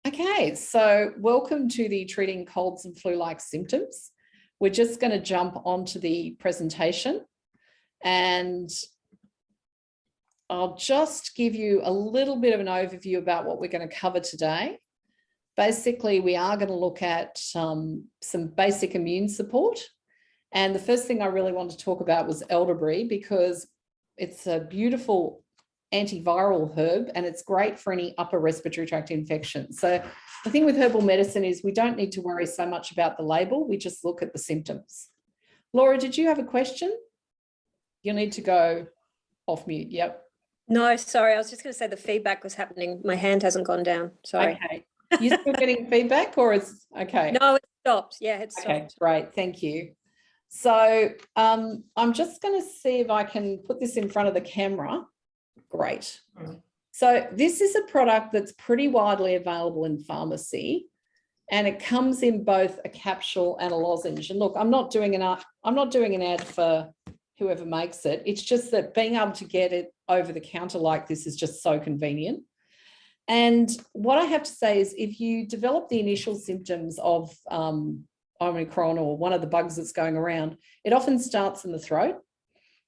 Okay, so welcome to the Treating Colds and Flu-like Symptoms. We're just going to jump onto the presentation and I'll just give you a little bit of an overview about what we're going to cover today. Basically, we are going to look at some basic immune support. And the first thing I really wanted to talk about was elderberry because it's a beautiful antiviral herb and it's great for any upper respiratory tract infection. So the thing with herbal medicine is we don't need to worry so much about the label. We just look at the symptoms. Laura, did you have a question? You'll need to go off mute. Yep. No, sorry. I was just going to say the feedback was happening. My hand hasn't gone down. Sorry. Okay. You still getting feedback or it's okay? No, it stopped. Yeah, it stopped. Okay, great. Thank you. So I'm just going to see if I can put this in front of the camera. Great. So this is a product that's pretty widely available in pharmacy and it comes in both a capsule and a lozenge. And look, I'm not doing an ad for whoever makes it. It's just that being able to get it over the counter like this is just so convenient. And what I have to say is if you develop the initial symptoms of Omicron or one of the bugs that's going around, it often starts in the throat.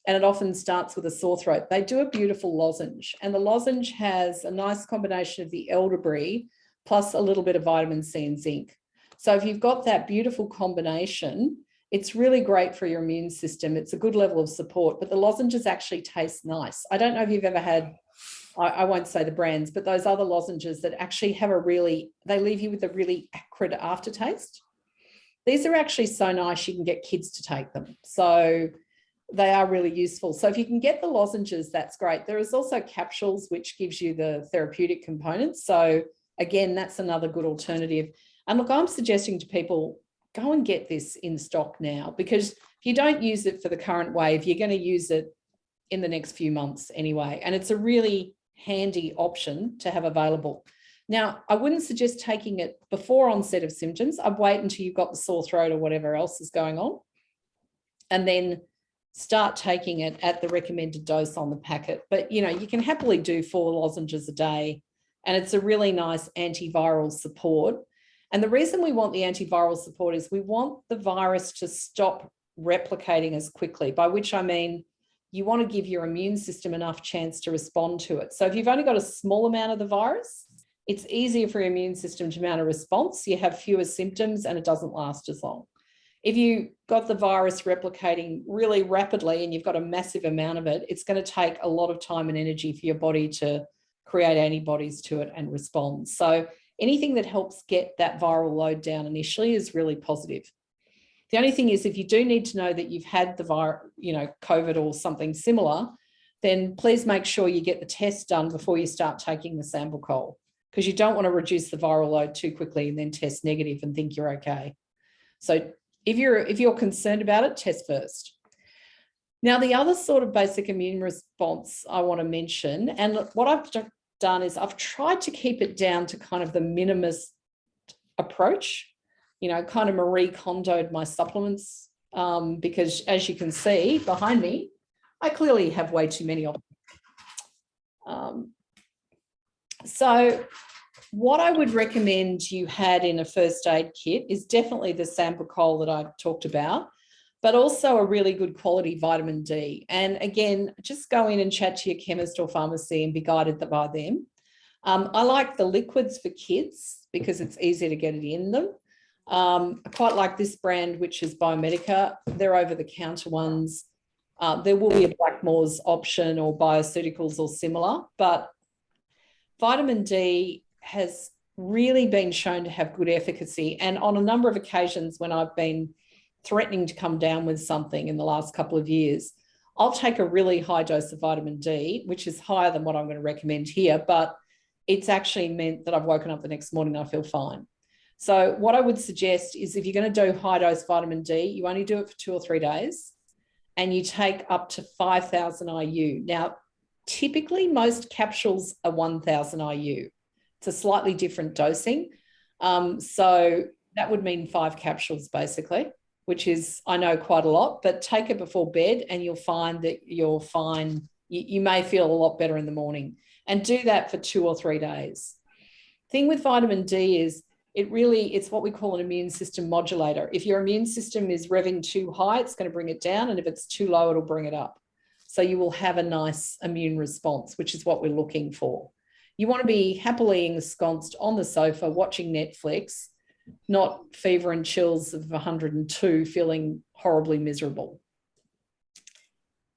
And it often starts with a sore throat. They do a beautiful lozenge and the lozenge has a nice combination of the elderberry plus a little bit of vitamin C and zinc. So if you've got that beautiful combination, it's really great for your immune system. It's a good level of support, but the lozenges actually taste nice. I don't know if you've ever had, I won't say the brands, but those other lozenges that actually have they leave you with a really acrid aftertaste. These are actually so nice you can get kids to take them. So they are really useful. So if you can get the lozenges, that's great. There is also capsules, which gives you the therapeutic components. So again, that's another good alternative. And look, I'm suggesting to people, go and get this in stock now, because if you don't use it for the current wave, you're going to use it in the next few months anyway. And it's a really handy option to have available. Now, I wouldn't suggest taking it before onset of symptoms. I'd wait until you've got the sore throat or whatever else is going on. And then start taking it at the recommended dose on the packet. But, you know, you can happily do 4 lozenges a day and it's a really nice antiviral support. And the reason we want the antiviral support is we want the virus to stop replicating as quickly, by which I mean you want to give your immune system enough chance to respond to it. So if you've only got a small amount of the virus, it's easier for your immune system to mount a response. You have fewer symptoms and it doesn't last as long. If you got the virus replicating really rapidly and you've got a massive amount of it, it's going to take a lot of time and energy for your body to create antibodies to it and respond. So anything that helps get that viral load down initially is really positive. The only thing is if you do need to know that you've had the COVID or something similar, then please make sure you get the test done before you start taking the sample coal, because you don't want to reduce the viral load too quickly and then test negative and think you're okay. So if you're concerned about it, test first. Now, the other sort of basic immune response I want to mention, and what I've done is I've tried to keep it down to kind of the minimalist approach, you know, kind of Marie Kondo'd my supplements, because as you can see behind me, I clearly have way too many of them. So what I would recommend you had in a first aid kit is definitely the sample coal that I talked about, but also a really good quality vitamin D. And again, just go in and chat to your chemist or pharmacy and be guided by them. I like the liquids for kids because it's easier to get it in them. I quite like this brand, which is Biomedica. They're over-the-counter ones. There will be a Blackmore's option or Bioceuticals or similar, but vitamin D has really been shown to have good efficacy. And on a number of occasions when I've been threatening to come down with something in the last couple of years, I'll take a really high dose of vitamin D, which is higher than what I'm going to recommend here, but it's actually meant that I've woken up the next morning and I feel fine. So what I would suggest is if you're going to do high dose vitamin D, you only do it for 2 or 3 days and you take up to 5,000 IU. Now, typically most capsules are 1,000 IU. It's a slightly different dosing. So that would mean 5 capsules basically, which is, I know, quite a lot, but take it before bed and you'll find that you're fine. You may feel a lot better in the morning, and do that for 2 or 3 days. Thing with vitamin D is it's what we call an immune system modulator. If your immune system is revving too high, it's going to bring it down. And if it's too low, it'll bring it up. So you will have a nice immune response, which is what we're looking for. You want to be happily ensconced on the sofa watching Netflix, not fever and chills of 102, feeling horribly miserable.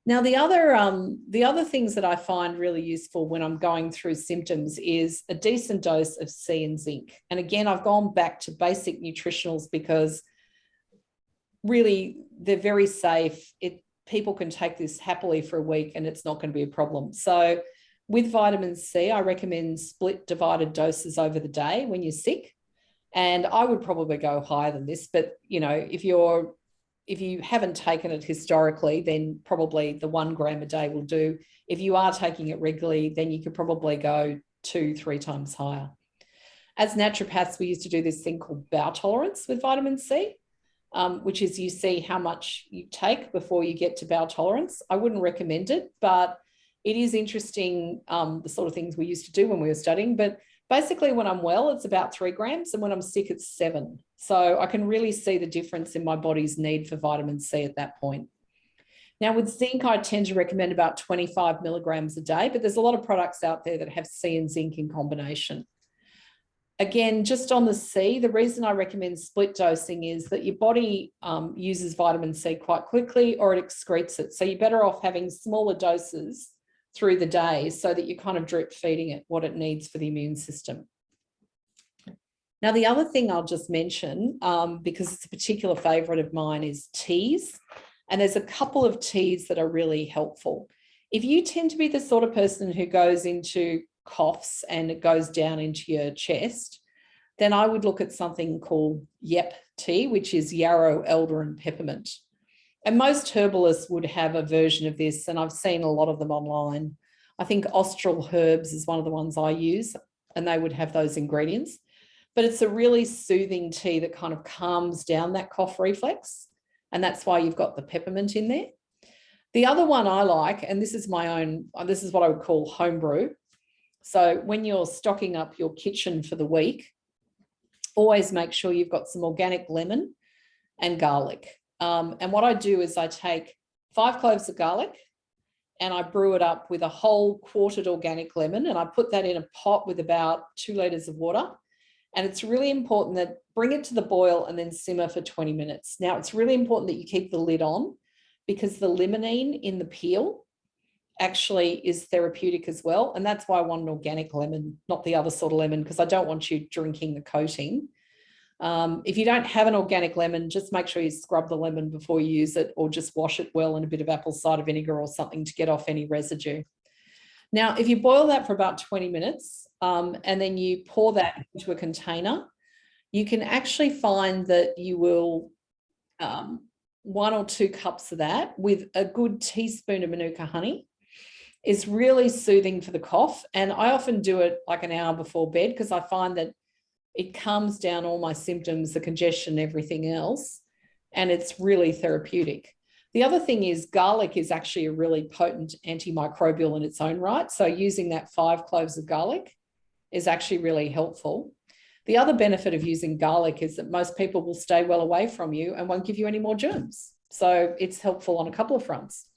Now, the other things that I find really useful when I'm going through symptoms is a decent dose of C and zinc. And again, I've gone back to basic nutritionals because really they're very safe. People can take this happily for a week and it's not going to be a problem. So with vitamin C, I recommend split divided doses over the day when you're sick. And I would probably go higher than this, but if you haven't taken it historically, then probably the 1 gram a day will do. If you are taking it regularly, then you could probably go 2-3 times higher. As naturopaths, we used to do this thing called bowel tolerance with vitamin C, which is you see how much you take before you get to bowel tolerance. I wouldn't recommend it, but it is interesting, the sort of things we used to do when we were studying. But basically, when I'm well, it's about 3 grams, and when I'm sick, it's 7. So I can really see the difference in my body's need for vitamin C at that point. Now, with zinc, I tend to recommend about 25 milligrams a day, but there's a lot of products out there that have C and zinc in combination. Again, just on the C, the reason I recommend split dosing is that your body uses vitamin C quite quickly or it excretes it. So you're better off having smaller doses through the day so that you're kind of drip feeding it what it needs for the immune system. Now, the other thing I'll just mention, because it's a particular favourite of mine, is teas. And there's a couple of teas that are really helpful. If you tend to be the sort of person who goes into coughs and it goes down into your chest, then I would look at something called Yep tea, which is yarrow, elder, and peppermint. And most herbalists would have a version of this, and I've seen a lot of them online. I think Austral Herbs is one of the ones I use, and they would have those ingredients. But it's a really soothing tea that kind of calms down that cough reflex, and that's why you've got the peppermint in there. The other one I like, and this is my own, this is what I would call homebrew. So when you're stocking up your kitchen for the week, always make sure you've got some organic lemon and garlic. And what I do is I take 5 cloves of garlic and I brew it up with a whole quartered organic lemon, and I put that in a pot with about 2 litres of water. And it's really important that bring it to the boil and then simmer for 20 minutes. Now, it's really important that you keep the lid on because the limonene in the peel actually is therapeutic as well. And that's why I want an organic lemon, not the other sort of lemon, because I don't want you drinking the coating. If you don't have an organic lemon, just make sure you scrub the lemon before you use it, or just wash it well in a bit of apple cider vinegar or something to get off any residue. Now, if you boil that for about 20 minutes and then you pour that into a container, you can actually find that you will 1 or 2 cups of that with a good teaspoon of Manuka honey is really soothing for the cough. And I often do it like an hour before bed because I find that it calms down all my symptoms, the congestion, everything else, and it's really therapeutic. The other thing is garlic is actually a really potent antimicrobial in its own right. So using that 5 cloves of garlic is actually really helpful. The other benefit of using garlic is that most people will stay well away from you and won't give you any more germs. So it's helpful on a couple of fronts.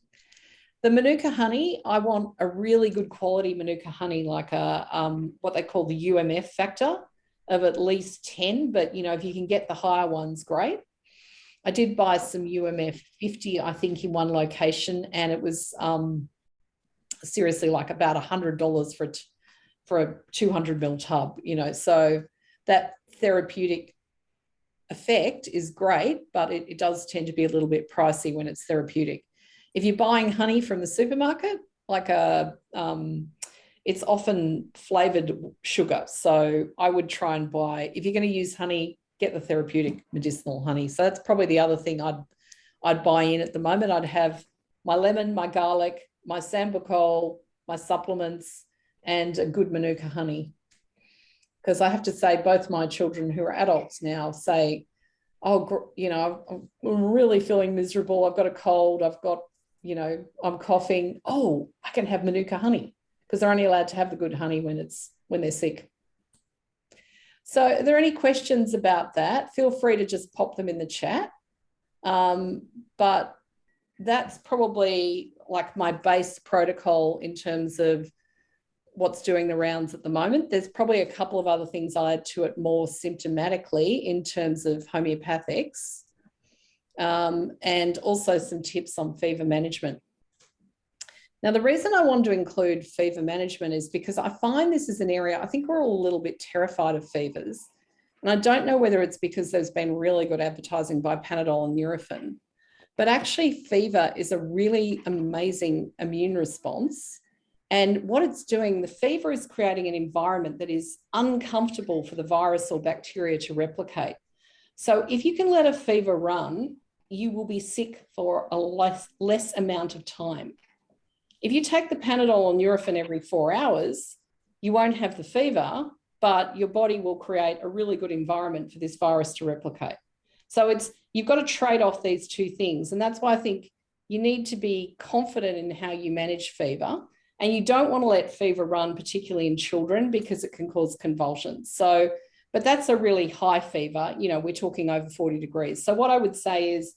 The Manuka honey, I want a really good quality Manuka honey, like a what they call the UMF factor of at least 10, but if you can get the higher ones, great. I did buy some UMF 50, I think, in one location, and it was seriously like about $100 for a 200 ml tub, so that therapeutic effect is great, but it does tend to be a little bit pricey when it's therapeutic. If you're buying honey from the supermarket, like it's often flavored sugar. So I would try and buy, if you're going to use honey, get the therapeutic medicinal honey. So that's probably the other thing I'd buy in at the moment. I'd have my lemon, my garlic, my sambucol, my supplements, and a good Manuka honey. Because I have to say, both my children who are adults now say, oh, I'm really feeling miserable. I've got a cold. I've got, I'm coughing. Oh, I can have Manuka honey, because they're only allowed to have the good honey when they're sick. So are there any questions about that? Feel free to just pop them in the chat. But that's probably like my base protocol in terms of what's doing the rounds at the moment. There's probably a couple of other things I add to it more symptomatically in terms of homeopathics, and also some tips on fever management. Now, the reason I wanted to include fever management is because I find this is an area, I think we're all a little bit terrified of fevers. And I don't know whether it's because there's been really good advertising by Panadol and Nurofen, but actually fever is a really amazing immune response. And what it's doing, the fever is creating an environment that is uncomfortable for the virus or bacteria to replicate. So if you can let a fever run, you will be sick for a less amount of time. If you take the Panadol or Nurofen every 4 hours, you won't have the fever, but your body will create a really good environment for this virus to replicate. So you've got to trade off these two things. And that's why I think you need to be confident in how you manage fever. And you don't want to let fever run, particularly in children, because it can cause convulsions. So, but that's a really high fever. You know, we're talking over 40 degrees. So what I would say is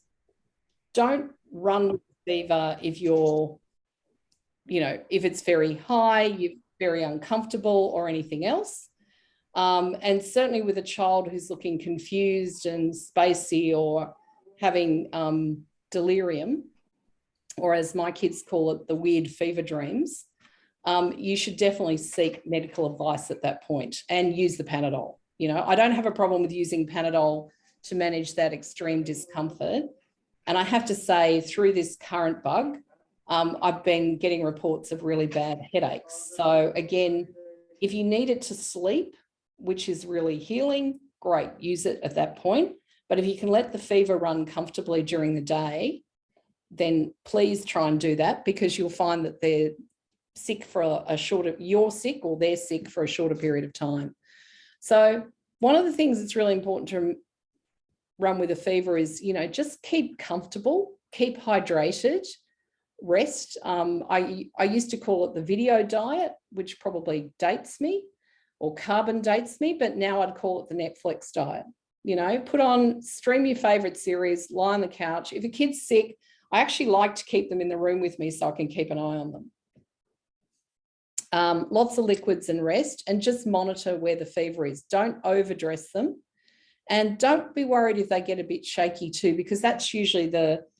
don't run with fever if you're, you know, if it's very high, you're very uncomfortable or anything else. And certainly with a child who's looking confused and spacey or having delirium, or as my kids call it, the weird fever dreams, you should definitely seek medical advice at that point and use the Panadol. You know, I don't have a problem with using Panadol to manage that extreme discomfort. And I have to say, through this current bug, I've been getting reports of really bad headaches. So again, if you need it to sleep, which is really healing, great, use it at that point. But if you can let the fever run comfortably during the day, then please try and do that, because you'll find that they're sick for a shorter, you're sick or they're sick for a shorter period of time. So one of the things that's really important to run with a fever is, you know, just keep comfortable, keep hydrated, rest. I used to call it the video diet, which probably dates me or carbon dates me, but now I'd call it the Netflix diet. You know, stream your favorite series, lie on the couch. If a kid's sick, I actually like to keep them in the room with me so I can keep an eye on them. Lots of liquids and rest, and just monitor where the fever is. Don't overdress them, and don't be worried if they get a bit shaky too, because that's usually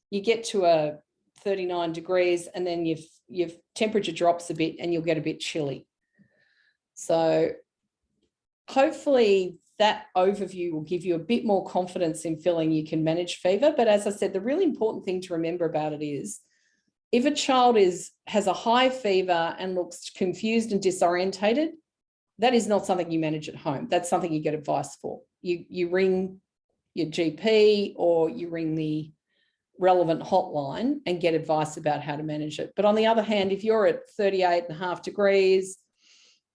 you get to a 39 degrees and then your temperature drops a bit and you'll get a bit chilly. So hopefully that overview will give you a bit more confidence in feeling you can manage fever. But as I said, the really important thing to remember about it is, if a child has a high fever and looks confused and disorientated, that is not something you manage at home. That's something you get advice for. You ring your GP or you ring the relevant hotline and get advice about how to manage it. But on the other hand, if you're at 38.5 degrees,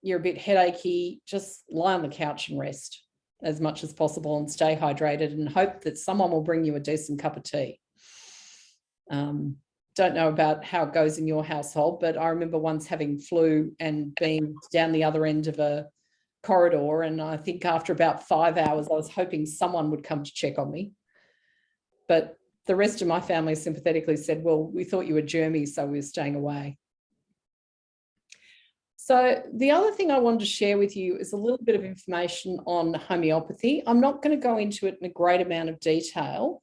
you're a bit headachy, just lie on the couch and rest as much as possible and stay hydrated and hope that someone will bring you a decent cup of tea. Don't know about how it goes in your household, but I remember once having flu and being down the other end of a corridor. And I think after about 5 hours, I was hoping someone would come to check on me. But the rest of my family sympathetically said, well, we thought you were germy, so we were staying away. So the other thing I wanted to share with you is a little bit of information on homeopathy. I'm not going to go into it in a great amount of detail,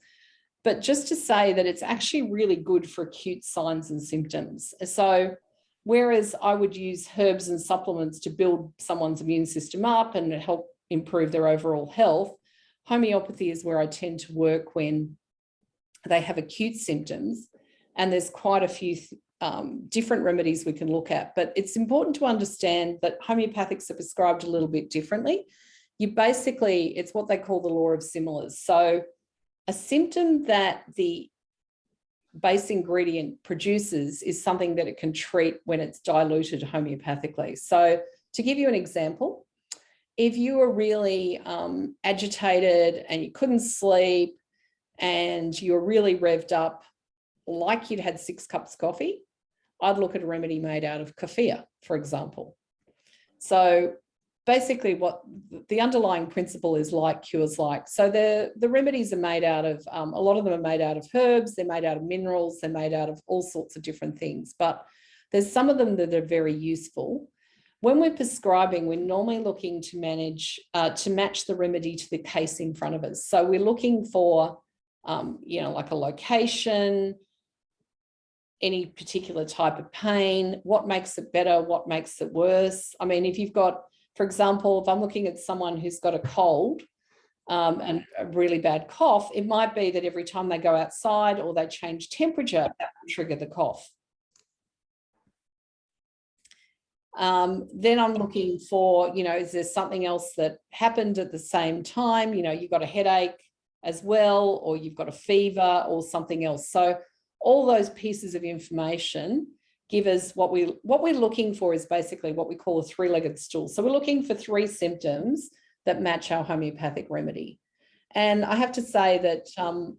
but just to say that it's actually really good for acute signs and symptoms. So whereas I would use herbs and supplements to build someone's immune system up and help improve their overall health, homeopathy is where I tend to work when they have acute symptoms. And there's quite a few different remedies we can look at, but it's important to understand that homeopathics are prescribed a little bit differently. It's what they call the law of similars. So a symptom that the base ingredient produces is something that it can treat when it's diluted homeopathically. So to give you an example, if you were really agitated and you couldn't sleep and you're really revved up, like you'd had 6 cups of coffee, I'd look at a remedy made out of kefir, for example. So basically what the underlying principle is, like cures like. So the remedies are made out of, a lot of them are made out of herbs, they're made out of minerals, they're made out of all sorts of different things, but there's some of them that are very useful. When we're prescribing, we're normally looking to match the remedy to the case in front of us. So we're looking for, like a location, any particular type of pain, what makes it better, what makes it worse. I mean, if you've got, for example, if I'm looking at someone who's got a cold and a really bad cough, it might be that every time they go outside or they change temperature, that will trigger the cough. Then I'm looking for, is there something else that happened at the same time? You've got a headache as well, or you've got a fever or something else. So all those pieces of information give us what we're looking for is basically what we call a three-legged stool. So we're looking for 3 symptoms that match our homeopathic remedy. And I have to say that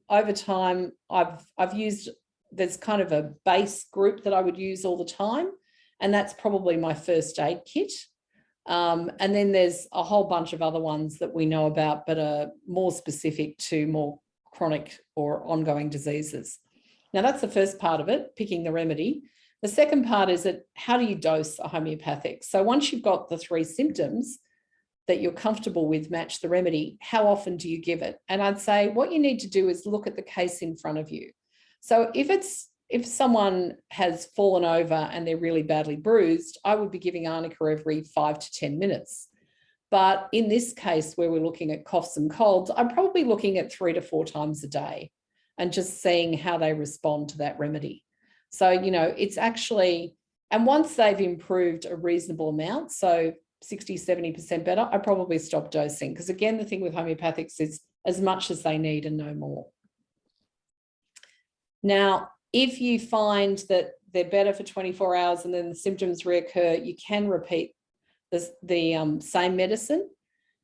over time, I've used, there's kind of a base group that I would use all the time. And that's probably my first aid kit. And then there's a whole bunch of other ones that we know about, but are more specific to more chronic or ongoing diseases. Now, that's the first part of it, picking the remedy. The second part is that how do you dose a homeopathic? So once you've got the 3 symptoms that you're comfortable with match the remedy, how often do you give it? And I'd say what you need to do is look at the case in front of you. So if someone has fallen over and they're really badly bruised, I would be giving arnica every 5 to 10 minutes. But in this case, where we're looking at coughs and colds, I'm probably looking at 3 to 4 times a day and just seeing how they respond to that remedy. So, it's actually, and once they've improved a reasonable amount, so 60, 70% better, I probably stop dosing. Because again, the thing with homeopathics is as much as they need and no more. Now, if you find that they're better for 24 hours and then the symptoms reoccur, you can repeat the same medicine.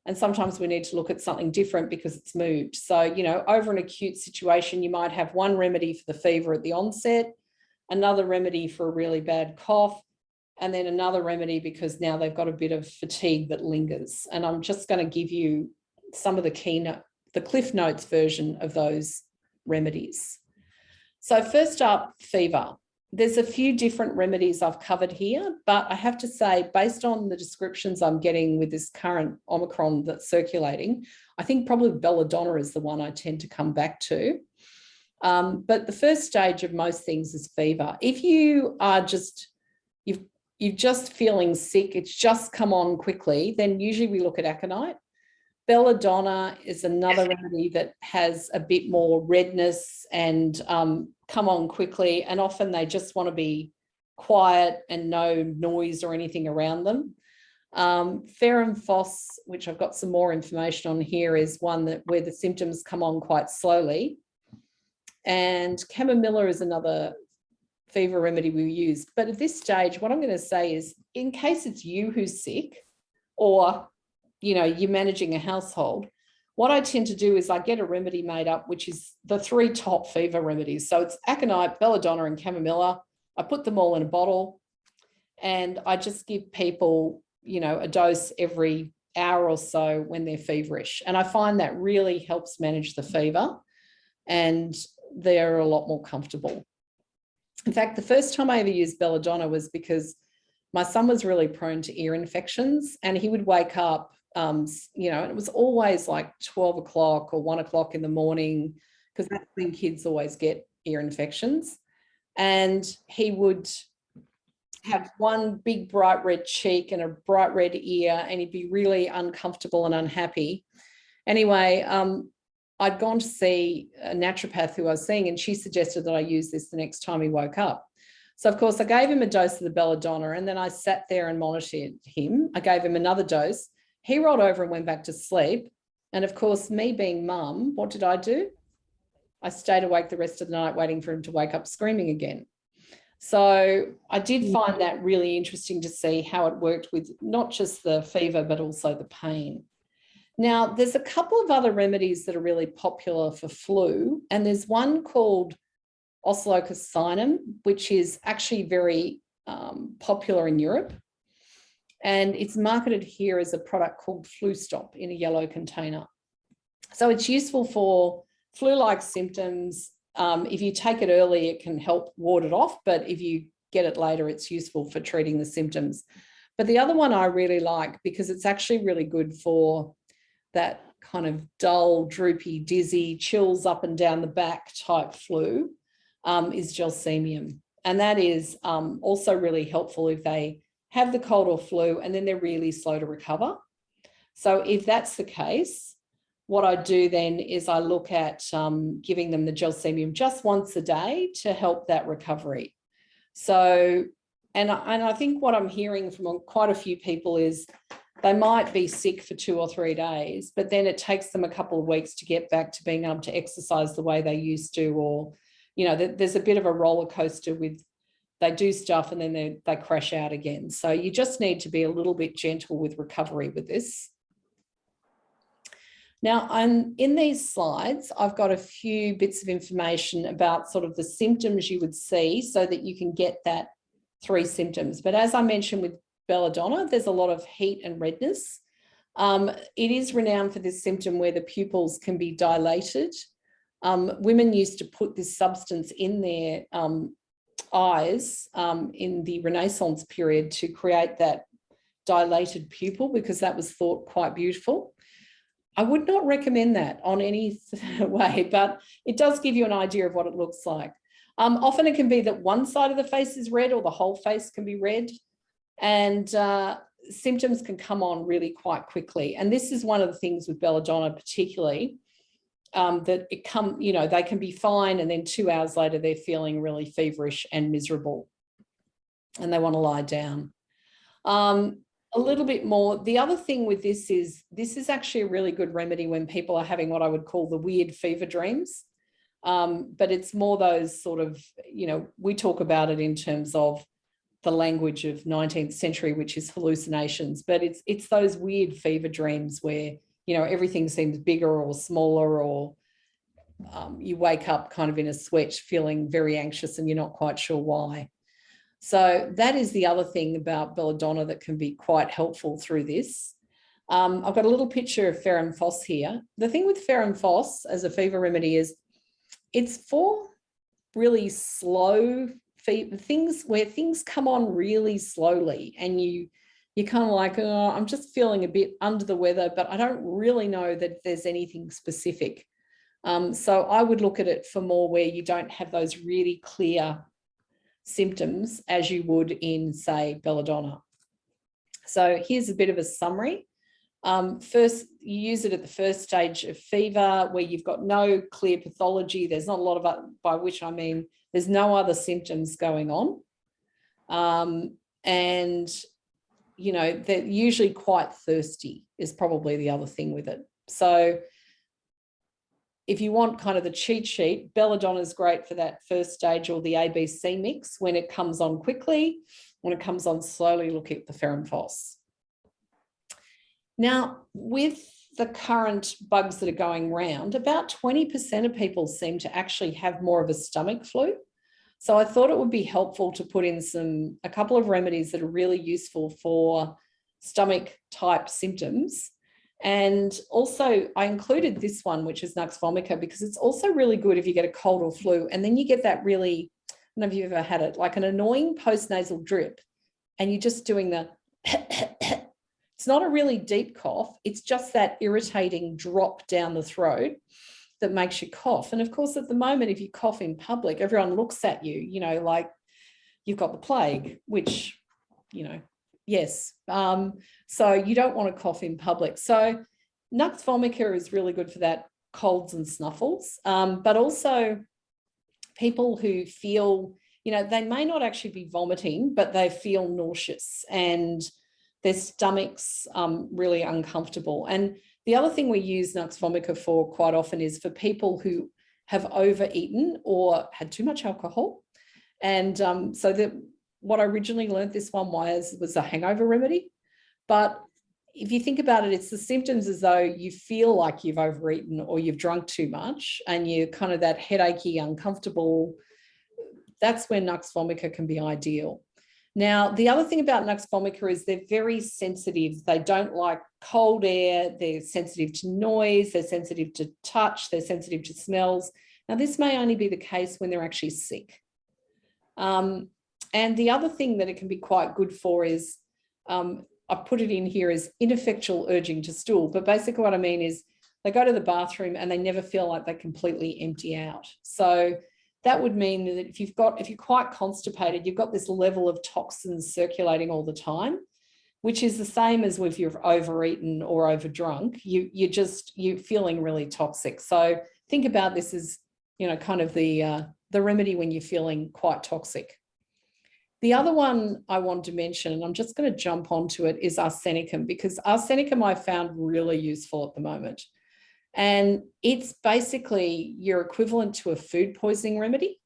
And sometimes we need to look at something different because it's moved. So, over an acute situation, you might have one remedy for the fever at the onset, another remedy for a really bad cough, and then another remedy because now they've got a bit of fatigue that lingers. And I'm just going to give you some of the Cliff Notes version of those remedies. So first up, fever. There's a few different remedies I've covered here, but I have to say, based on the descriptions I'm getting with this current Omicron that's circulating, I think probably belladonna is the one I tend to come back to. But the first stage of most things is fever. If you are you're just feeling sick, it's just come on quickly, then usually we look at aconite. Belladonna is another remedy that has a bit more redness and come on quickly, and often they just want to be quiet and no noise or anything around them. Ferrum phos, which I've got some more information on here, is one where the symptoms come on quite slowly. And chamomilla is another fever remedy we use. But at this stage, what I'm going to say is, in case it's you who's sick or you're managing a household, what I tend to do is I get a remedy made up, which is the 3 top fever remedies. So it's aconite, belladonna, and chamomilla. I put them all in a bottle and I just give people, a dose every hour or so when they're feverish. And I find that really helps manage the fever and they're a lot more comfortable. In fact, the first time I ever used belladonna was because my son was really prone to ear infections and he would wake up, and it was always like 12 o'clock or 1 o'clock in the morning, because that's when kids always get ear infections. And he would have one big bright red cheek and a bright red ear, and he'd be really uncomfortable and unhappy. Anyway, I'd gone to see a naturopath who I was seeing, and she suggested that I use this the next time he woke up. So, of course, I gave him a dose of the belladonna, and then I sat there and monitored him. I gave him another dose. He rolled over and went back to sleep. And, of course, me being mum, what did I do? I stayed awake the rest of the night waiting for him to wake up screaming again. So I did find that really interesting to see how it worked with not just the fever, but also the pain. Now, there's a couple of other remedies that are really popular for flu, and there's one called Oscillococcinum, which is actually very popular in Europe. and it's marketed here as a product called Flu Stop in a yellow container. So it's useful for flu-like symptoms. If you take it early, it can help ward it off, but if you get it later, it's useful for treating the symptoms. But the other one I really like, because it's actually really good for that kind of dull, droopy, dizzy, chills up and down the back type flu, is gelsemium. And that is also really helpful if they have the cold or flu and then they're really slow to recover. So if that's the case, what I do then is I look at giving them the gelsemium just once a day to help that recovery. So, and I think what I'm hearing from quite a few people is they might be sick for 2 or 3 days, but then it takes them a couple of weeks to get back to being able to exercise the way they used to, or, you know, there's a bit of a roller coaster with, they do stuff and then they crash out again. So you just need to be a little bit gentle with recovery with this. Now, in these slides, I've got a few bits of information about sort of the symptoms you would see so that you can get that 3 symptoms. But as I mentioned with belladonna, there's a lot of heat and redness. It is renowned for this symptom where the pupils can be dilated. Women used to put this substance in their eyes in the Renaissance period to create that dilated pupil because that was thought quite beautiful. I would not recommend that on any way, but it does give you an idea of what it looks like. Often it can be that one side of the face is red or the whole face can be red, and symptoms can come on really quite quickly. And this is one of the things with belladonna particularly, that they can be fine and then 2 hours later they're feeling really feverish and miserable and they want to lie down. A little bit more. The other thing with this is actually a really good remedy when people are having what I would call the weird fever dreams. But it's more those sort of, we talk about it in terms of the language of 19th century, which is hallucinations, but it's those weird fever dreams where, everything seems bigger or smaller, or you wake up kind of in a sweat feeling very anxious and you're not quite sure why. So that is the other thing about belladonna that can be quite helpful through this. I've got a little picture of ferrum phos here. The thing with ferrum phos as a fever remedy is it's for really slow fever, things where things come on really slowly and you're kind of like, oh, I'm just feeling a bit under the weather, but I don't really know that there's anything specific. So I would look at it for more where you don't have those really clear symptoms as you would in, say, belladonna. So here's a bit of a summary. First, you use it at the first stage of fever where you've got no clear pathology. There's not a lot of, by which I mean there's no other symptoms going on. And, they're usually quite thirsty is probably the other thing with it. So if you want kind of the cheat sheet, belladonna is great for that first stage, or the ABC mix. When it comes on quickly, when it comes on slowly, look at the ferrum phos. Now, with the current bugs that are going round, about 20% of people seem to actually have more of a stomach flu. So I thought it would be helpful to put in a couple of remedies that are really useful for stomach type symptoms. And also I included this one, which is Nux vomica, because it's also really good if you get a cold or flu and then you get that really, I don't know if you've ever had it, like an annoying postnasal drip and you're just doing the, it's not a really deep cough. It's just that irritating drop down the throat that makes you cough. And of course, at the moment, if you cough in public, everyone looks at you, like you've got the plague, which, yes. So you don't want to cough in public. So Nux vomica is really good for that, colds and snuffles, but also people who feel, they may not actually be vomiting, but they feel nauseous and their stomach's really uncomfortable. And the other thing we use Nux vomica for quite often is for people who have overeaten or had too much alcohol. And what I originally learned this one was a hangover remedy. But if you think about it, it's the symptoms as though you feel like you've overeaten or you've drunk too much and you're kind of that headachy, uncomfortable. That's when Nux vomica can be ideal. Now, the other thing about Nux vomica is they're very sensitive. They don't like cold air. They're sensitive to noise. They're sensitive to touch. They're sensitive to smells. Now, this may only be the case when they're actually sick. And the other thing that it can be quite good for is, I put it in here as ineffectual urging to stool. But basically what I mean is they go to the bathroom and they never feel like they completely empty out. So that would mean that if you're quite constipated, you've got this level of toxins circulating all the time, which is the same as if you've overeaten or overdrunk. You're feeling really toxic. So think about this as, kind of the remedy when you're feeling quite toxic. The other one I want to mention, and I'm just going to jump onto it, is arsenicum, because arsenicum I found really useful at the moment. And it's basically your equivalent to a food poisoning remedy.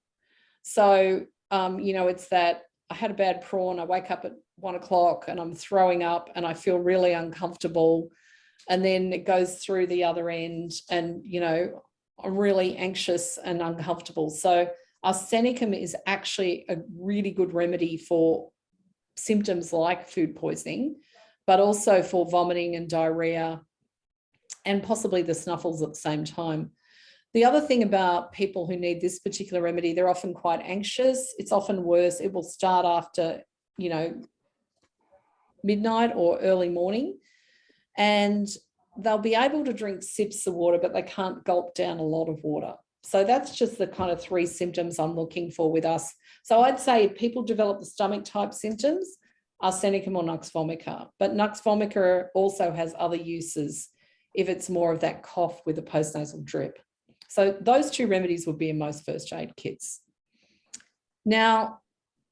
So, it's that I had a bad prawn, I wake up at 1 o'clock and I'm throwing up and I feel really uncomfortable. And then it goes through the other end and, I'm really anxious and uncomfortable. So arsenicum is actually a really good remedy for symptoms like food poisoning, but also for vomiting and diarrhea, and possibly the snuffles at the same time. The other thing about people who need this particular remedy, they're often quite anxious. It's often worse. It will start after, midnight or early morning. And they'll be able to drink sips of water, but they can't gulp down a lot of water. So that's just the kind of 3 symptoms I'm looking for with us. So I'd say if people develop the stomach type symptoms, arsenicum or Nux vomica. But Nux vomica also has other uses if it's more of that cough with a postnasal drip. So those 2 remedies would be in most first aid kits. Now,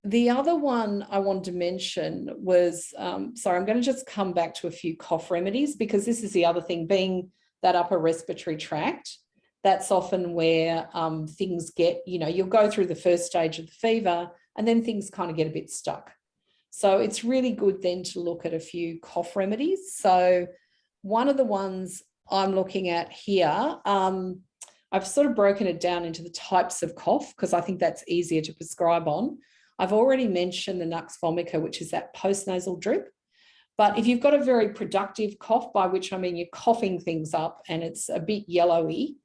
the other one I wanted to mention was, I'm going to just come back to a few cough remedies, because this is the other thing, being that upper respiratory tract. That's often where things get, you'll go through the first stage of the fever and then things kind of get a bit stuck. So it's really good then to look at a few cough remedies. So one of the ones I'm looking at here, I've sort of broken it down into the types of cough because I think that's easier to prescribe on. I've already mentioned the Nux vomica, which is that postnasal drip. But if you've got a very productive cough, by which I mean you're coughing things up and it's a bit yellowy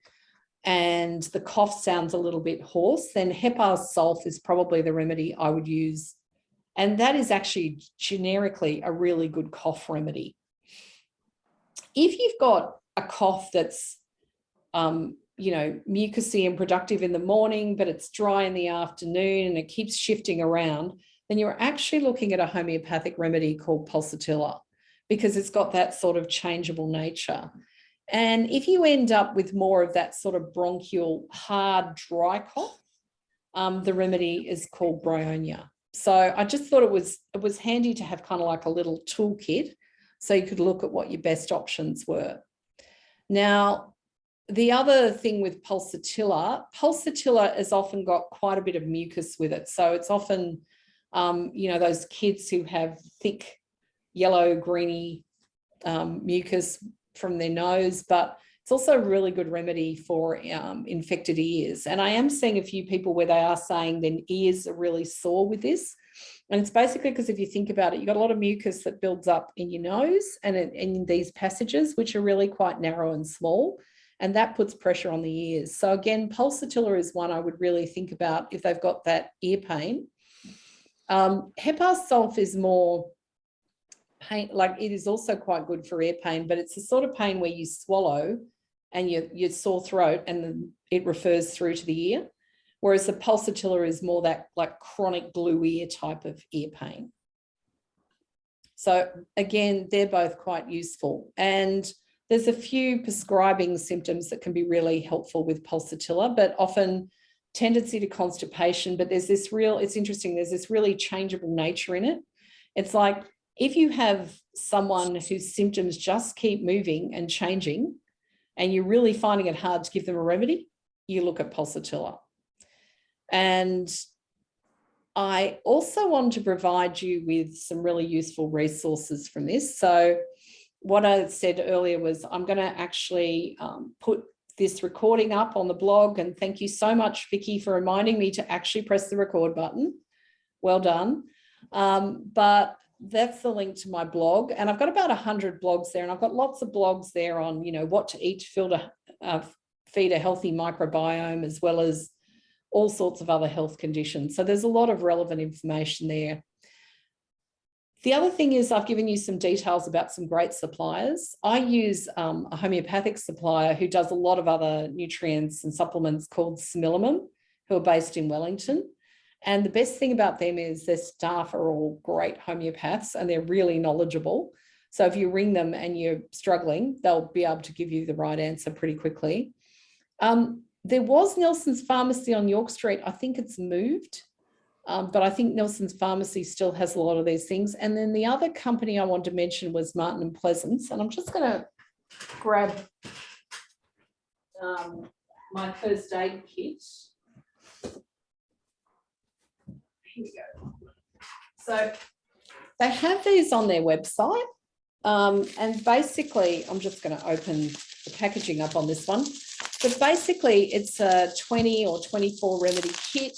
and the cough sounds a little bit hoarse, then heparin sulf is probably the remedy I would use. And that is actually generically a really good cough remedy. If you've got a cough that's, mucousy and productive in the morning, but it's dry in the afternoon and it keeps shifting around, then you're actually looking at a homeopathic remedy called pulsatilla, because it's got that sort of changeable nature. And if you end up with more of that sort of bronchial, hard, dry cough, the remedy is called bryonia. So I just thought it was handy to have kind of like a little toolkit so you could look at what your best options were. Now, the other thing with pulsatilla has often got quite a bit of mucus with it. So it's often, those kids who have thick yellow, greeny mucus from their nose, but it's also a really good remedy for infected ears. And I am seeing a few people where they are saying their ears are really sore with this. And it's basically because if you think about it, you've got a lot of mucus that builds up in your nose and in these passages, which are really quite narrow and small. And that puts pressure on the ears. So again, pulsatilla is one I would really think about if they've got that ear pain. Heparin sulf is more pain, like it is also quite good for ear pain, but it's the sort of pain where you swallow and your sore throat and then it refers through to the ear. Whereas the pulsatilla is more that like chronic glue ear type of ear pain. So again, they're both quite useful. And there's a few prescribing symptoms that can be really helpful with pulsatilla, but often tendency to constipation. But there's this it's interesting, there's this really changeable nature in it. It's like if you have someone whose symptoms just keep moving and changing, and you're really finding it hard to give them a remedy, you look at pulsatilla. And I also want to provide you with some really useful resources from this. So what I said earlier was I'm going to actually put this recording up on the blog, and thank you so much, Vicky, for reminding me to actually press the record button. Well done. But that's the link to my blog. And I've got about 100 blogs there, and I've got lots of blogs there on, what to eat to feed a healthy microbiome, as well as all sorts of other health conditions. So there's a lot of relevant information there. The other thing is I've given you some details about some great suppliers. I use a homeopathic supplier who does a lot of other nutrients and supplements called Similimum, who are based in Wellington. And the best thing about them is their staff are all great homeopaths and they're really knowledgeable. So if you ring them and you're struggling, they'll be able to give you the right answer pretty quickly. There was Nelson's Pharmacy on York Street. I think it's moved, but I think Nelson's Pharmacy still has a lot of these things. And then the other company I wanted to mention was Martin and Pleasance. And I'm just going to grab my first aid kit. Here we go. So they have these on their website. And basically, I'm just going to open the packaging up on this one. But basically, it's a 20 or 24 remedy kit,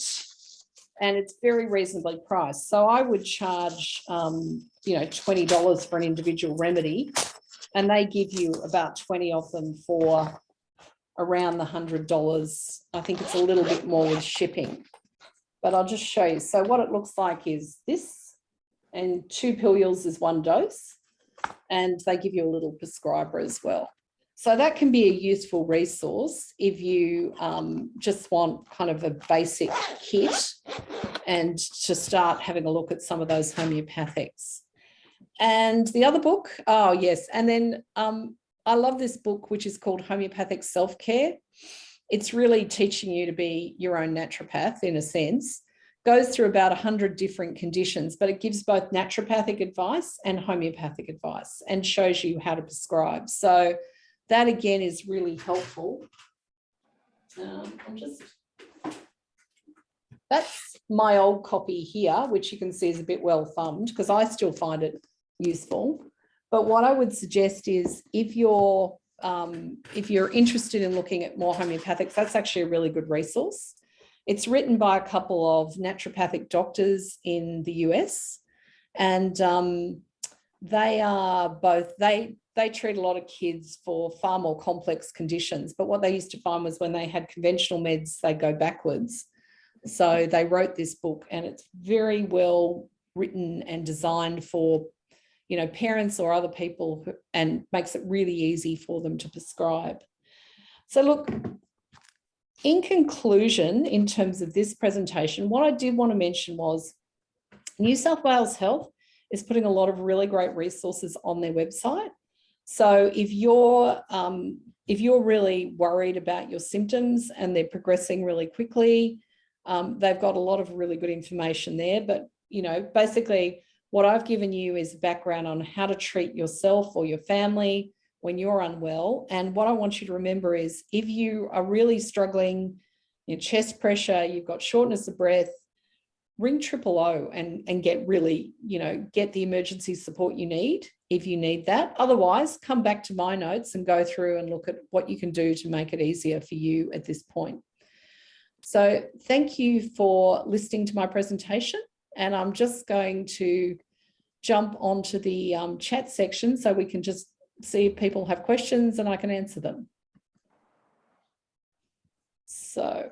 and it's very reasonably priced. So I would charge, $20 for an individual remedy, and they give you about 20 of them for around the $100. I think it's a little bit more with shipping, but I'll just show you. So what it looks like is this, and 2 pilules is 1 dose, and they give you a little prescriber as well. So that can be a useful resource if you just want kind of a basic kit and to start having a look at some of those homeopathics. And the other book, oh yes, and then I love this book, which is called Homeopathic Self-Care. It's really teaching you to be your own naturopath in a sense. Goes through about 100 different conditions, but it gives both naturopathic advice and homeopathic advice and shows you how to prescribe. So that again is really helpful. That's my old copy here, which you can see is a bit well thumbed because I still find it useful. But what I would suggest is if you're interested in looking at more homeopathics, that's actually a really good resource. It's written by a couple of naturopathic doctors in the US, and they are both, they treat a lot of kids for far more complex conditions. But what they used to find was when they had conventional meds, they go backwards. So they wrote this book, and it's very well written and designed for, parents or other people, and makes it really easy for them to prescribe. So look, in conclusion, in terms of this presentation, what I did want to mention was New South Wales Health is putting a lot of really great resources on their website. So if you're really worried about your symptoms and they're progressing really quickly, they've got a lot of really good information there. But, basically what I've given you is background on how to treat yourself or your family when you're unwell. And what I want you to remember is if you are really struggling, your chest pressure, you've got shortness of breath, ring 000 and get really, get the emergency support you need if you need that. Otherwise, come back to my notes and go through and look at what you can do to make it easier for you at this point. So thank you for listening to my presentation. And I'm just going to jump onto the chat section so we can just see if people have questions and I can answer them. So